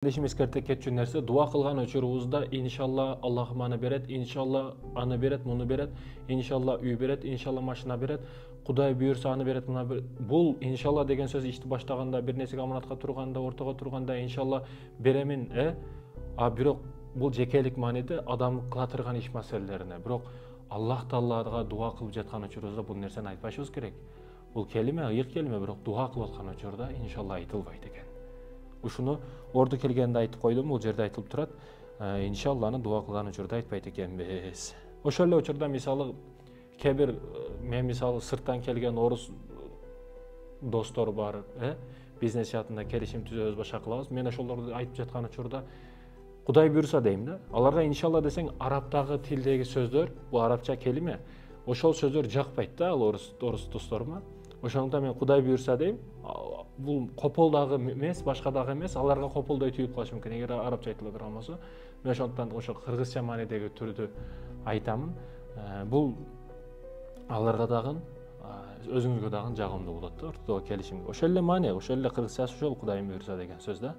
Келишим эскерте кетчү нерсе дуа кылган учурубузда иншалла Аллах аны берет, иншалла аны берет, муну берет, иншалла үй берет, иншалла машина берет, Кудай буйрса аны берет, муну берет. Бул иншалла деген сөз ишти баштаганда, бир нерсеге аманатка турганда, ортого турганда иншалла беремин, А бирок бул жекелик мааниде адам кыла турган иш маселелерине. Бирок Аллах Таалага дуа кылып жаткан учурубузда бул нерсени айтпашыбыз керек. Бул келиме, ыйык келиме, бирок дуа кылып аткан учурда иншалла айтылбайт экен. Ушуну орду келгенде айтып койдум, бул жерде айтылып турат. Иншалланы дуа кылган учурда айтпайт экенбиз. Ошол эле учурда мисалы кээ бир мен мисалы сырттан келген орус достор бар, бизнес жаатында келишим түзөбүз, башка кылабыз. Мен ошолорду айтып жаткан учурда Кудай буйрса дейм да. Аларга иншалла десең арабтагы тилдеги сөздөр, бул арабча келиме, ошол сөздөр жакпайт да, ал орус досторума. Ошондуктан мен Кудай буйрса дейм. Бул копол дагы эмес, башка дагы эмес, аларга кополдой түйүп калышы мүмкүн эгер арабча айтыла турган болсо. Мен ошондуктан ошо кыргызча маанидеги түрдү айтамын. Бул аларга дагы өзүңүзгө дагы жагымдуу болот да, ортодо келишимге. Ошол эле маани, ошол эле кыргызчасы ошол Кудайым буйрса деген сөз да.